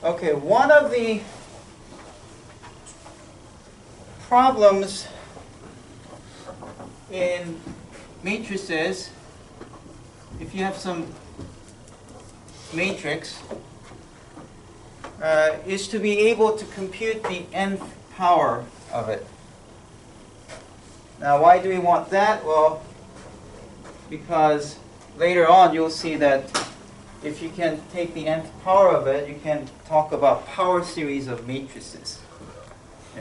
Okay, one of the problems in matrices, if you have some matrix, is to be able to compute the nth power of it. Now, why do we want that? Well, because later on you'll see that if you can take the nth power of it, you can talk about power series of matrices.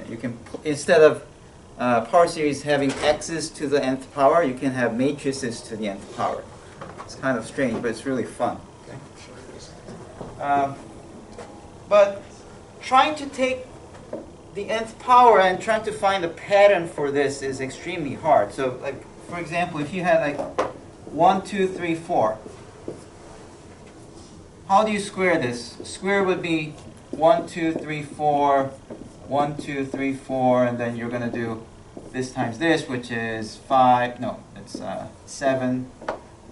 You can, instead of power series having x's to the nth power, you can have matrices to the nth power. It's kind of strange, but it's really fun. Okay? But trying to take the nth power and trying to find a pattern for this is extremely hard. So, like, for example, if you had like 1, 2, 3, 4, how do you square this? Square would be 1, 2, 3, 4, 1, 2, 3, 4, and then you're going to do this times this, which is 5, no, it's 7.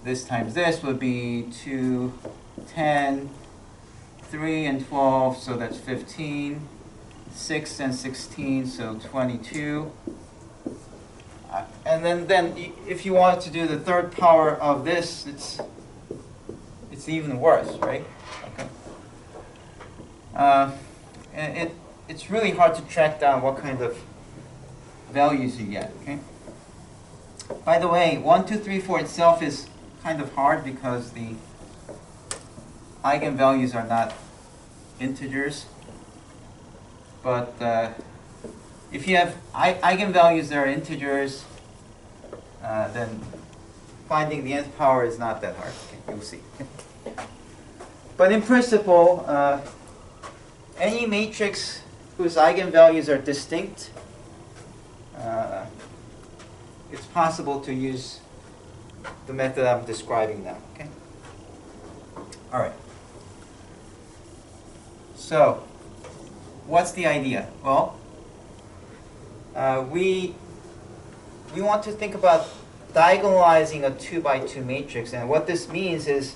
This times this would be 2, 10, 3 and 12, so that's 15. 6 and 16, so 22. And then if you wanted to do the third power of this, it's even worse, right? Okay. And it's really hard to track down what kind of values you get. Okay. By the way, 1, 2, 3, 4 itself is kind of hard because the eigenvalues are not integers. But if you have eigenvalues that are integers, then finding the nth power is not that hard. Okay, you'll see. But in principle, any matrix whose eigenvalues are distinct, it's possible to use the method I'm describing now. Okay. All right. So, what's the idea? Well, we want to think about diagonalizing a 2 by 2 matrix, and what this means is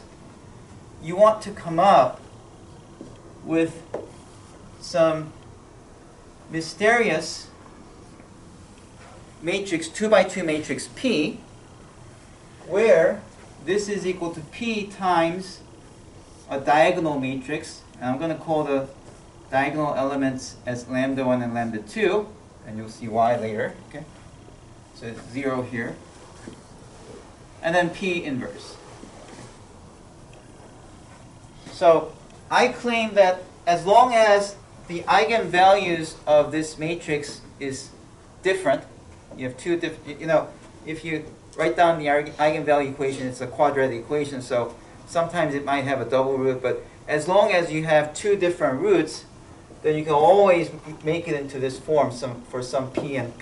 you want to come up with some mysterious matrix, 2 by 2 matrix P, where this is equal to P times a diagonal matrix, and I'm going to call the diagonal elements as lambda 1 and lambda 2, and you'll see why later. Okay, so it's 0 here, and then P inverse. So I claim that as long as the eigenvalues of this matrix is different, you have two different, if you write down the eigenvalue equation, it's a quadratic equation, so sometimes it might have a double root, but as long as you have two different roots, then you can always make it into this form for some P and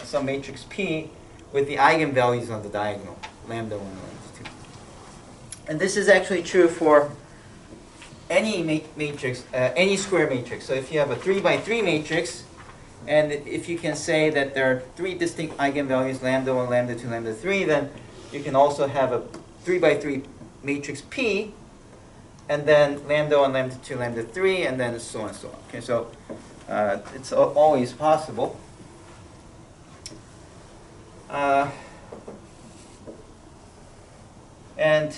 some matrix P with the eigenvalues on the diagonal, lambda 1 and lambda 2. And this is actually true for any matrix, any square matrix. So if you have a 3 by 3 matrix, and if you can say that there are 3 distinct eigenvalues, lambda 1, lambda 2, lambda 3, then you can also have a 3 by 3 matrix P, and then lambda 1, lambda 2, lambda 3, and then so on and so on. Okay, so it's always possible. And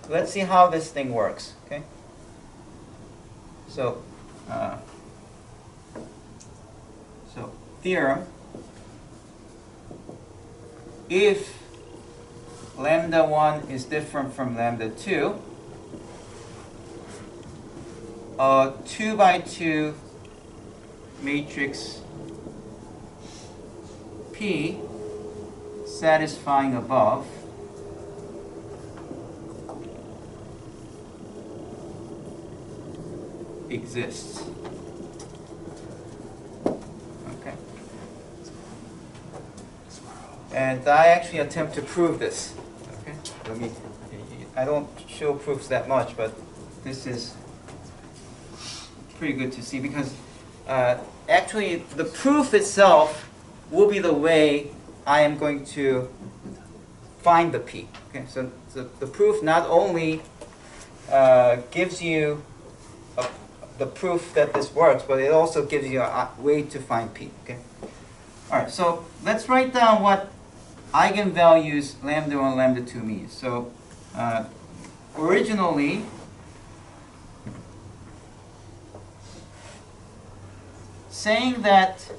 let's see how this thing works. Okay. So theorem: if lambda 1 is different from lambda 2, a 2 by 2 matrix P satisfying above exists. Okay. And I actually attempt to prove this. Okay. I don't show proofs that much, but this is pretty good to see because actually the proof itself will be the way I am going to find the P. Okay, so the proof not only gives you the proof that this works, but it also gives you a way to find P. Okay. All right. So let's write down what eigenvalues lambda 1, lambda 2 means. So originally, saying that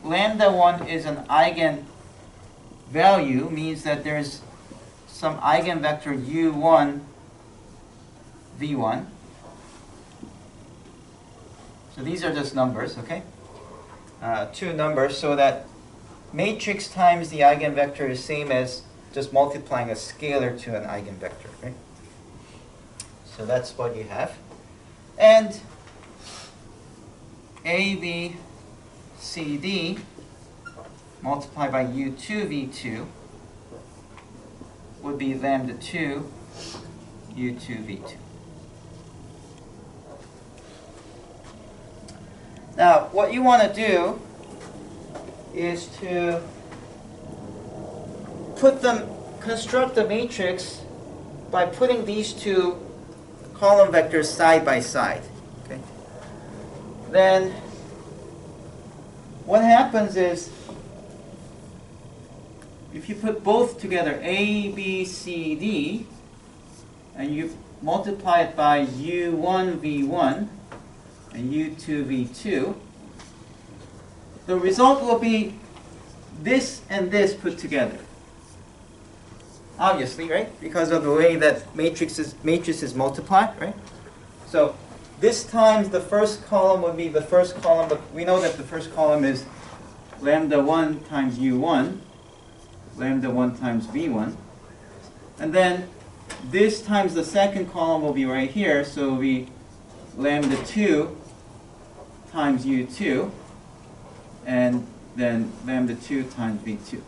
lambda 1 is an eigenvalue means that there's some eigenvector u1 v1. So these are just numbers, okay? Two numbers, so that matrix times the eigenvector is same as just multiplying a scalar to an eigenvector, right? So that's what you have. And A, B, C, D multiplied by U2, V2 would be lambda 2, U2, V2. Now, what you want to do is to construct a matrix by putting these two column vectors side by side. Okay? Then, what happens is, if you put both together, A, B, C, D, and you multiply it by U1, V1, and U2, V2, the result will be this and this put together. Obviously, right? Because of the way that matrices multiply, right? So this times the first column would be the first column, but we know that the first column is lambda 1 times U1, lambda 1 times V1. And then this times the second column will be right here, so it will be lambda 2 times U2, and then lambda 2 times V2.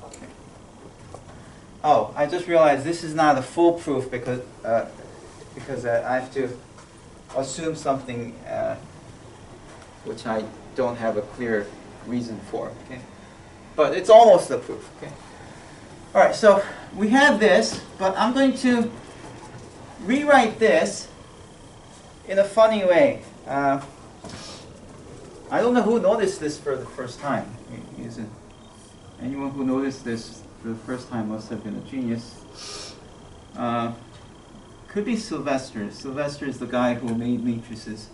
Okay. Oh, I just realized this is not a full proof because I have to assume something which I don't have a clear reason for. Okay, but it's almost a proof. Okay. All right, so we have this, but I'm going to rewrite this in a funny way. I don't know who noticed this for the first time. Anyone who noticed this for the first time must have been a genius. Could be Sylvester. Sylvester is the guy who made matrices.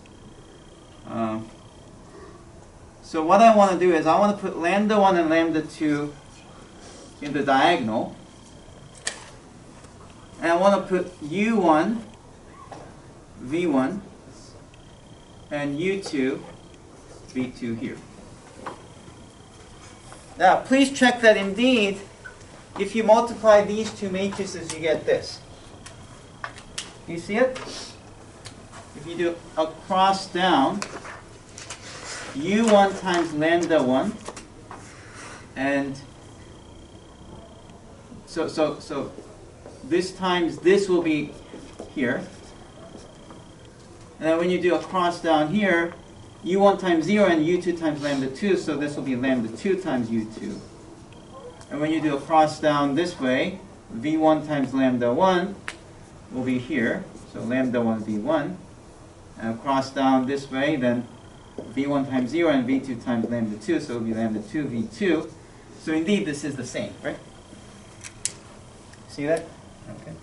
So what I want to do is I want to put lambda 1 and lambda 2 in the diagonal. And I want to put U1, V1, and U2, V2 here. Now, please check that indeed, if you multiply these two matrices, you get this. You see it? If you do a cross down, U1 times lambda 1, and so this times this will be here. And then when you do a cross down here, U1 times 0 and U2 times lambda 2, so this will be lambda 2 times U2. And when you do a cross down this way, V1 times lambda 1 will be here, so lambda 1 V1. And cross down this way, then V1 times 0 and V2 times lambda 2, so it will be lambda 2 V2. So indeed, this is the same, right? See that? Okay.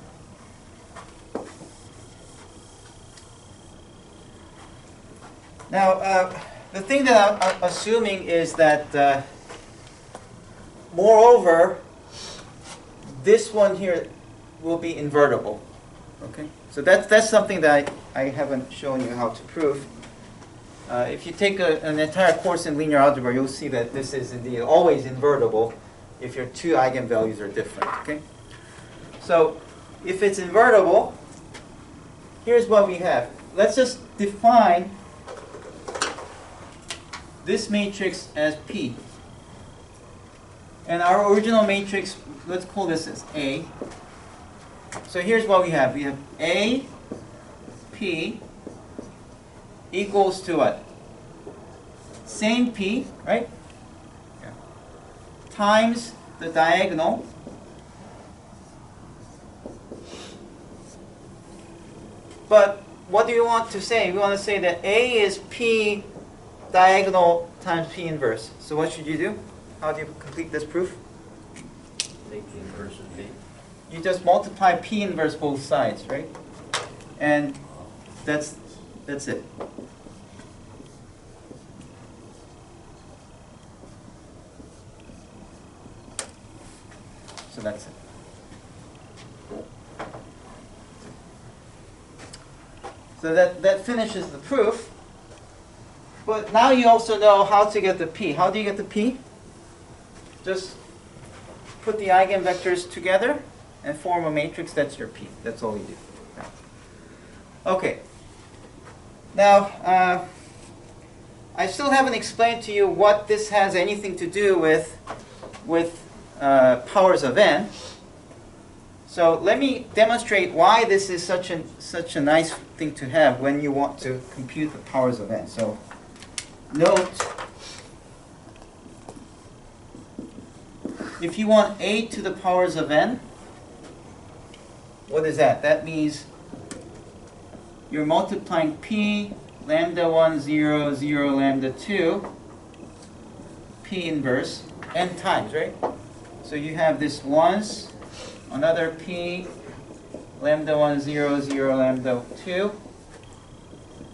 Now, the thing that I'm assuming is that, moreover, this one here will be invertible. Okay, so that's something that I haven't shown you how to prove. If you take an entire course in linear algebra, you'll see that this is indeed always invertible if your two eigenvalues are different. Okay, so if it's invertible, here's what we have. Let's just define this matrix as P. And our original matrix, let's call this as A. So here's what we have. We have A, P equals to what? Same P, right? Yeah. Times the diagonal but what do you want to say? We want to say that A is P diagonal times P inverse. So what should you do? How do you complete this proof? Take the inverse of B. You just multiply P inverse both sides, right? And that's it. So that's it. So that finishes the proof. But now you also know how to get the P. How do you get the P? Just put the eigenvectors together and form a matrix. That's your P. That's all you do. Okay. Now, I still haven't explained to you what this has anything to do with powers of n. So let me demonstrate why this is such a nice thing to have when you want to compute the powers of n. So note, if you want a to the powers of n, what is that? That means you're multiplying p lambda 1, 0, 0, lambda 2, p inverse, n times, right? So you have this once, another p, lambda 1, 0, 0, lambda 2,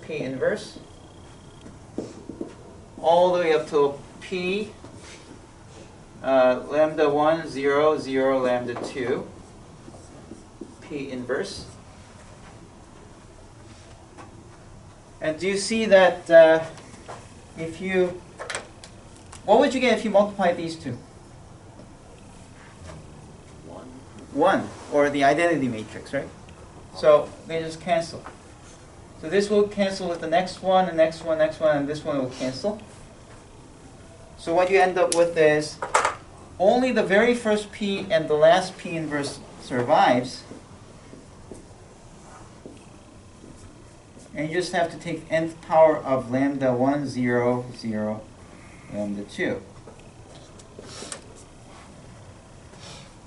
p inverse, all the way up to p, lambda 1, 0, 0, lambda 2, p inverse. And do you see that if you, what would you get if you multiply these two? 1, or the identity matrix, right? So they just cancel. So this will cancel with the next one, and next one, and this one will cancel. So what you end up with is only the very first p and the last p inverse survives. And you just have to take nth power of lambda 1, 0, 0, lambda 2.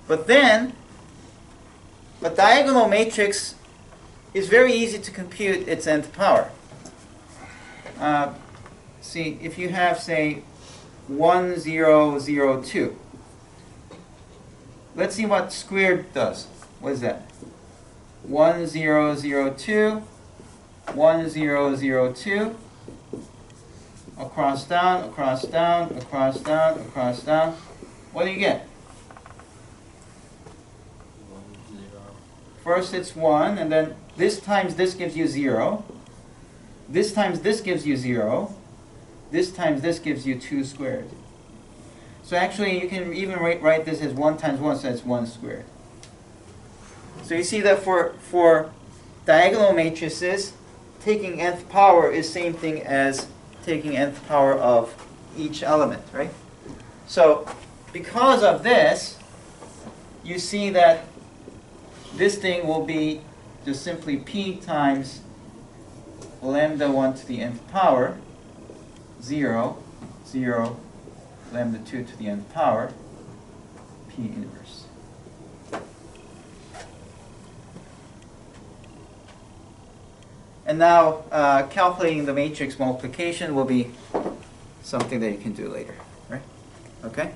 But then, a diagonal matrix is very easy to compute its nth power. See, if you have, say, 1, 0, 0, 2. Let's see what squared does. What is that? 1, 0, 0, 2. 1, 0, 0, 2. Across, down, across, down, across, down, across, down. What do you get? 1, 0. First it's 1, and then this times this gives you 0. This times this gives you 0. This times this gives you 2 squared. So actually you can even write this as 1 times 1, so that's 1 squared. So you see that for diagonal matrices, taking nth power is same thing as taking nth power of each element, right? So because of this, you see that this thing will be just simply p times lambda 1 to the nth power, 0, 0, lambda 2 to the nth power, p inverse. And now calculating the matrix multiplication will be something that you can do later, right? Okay?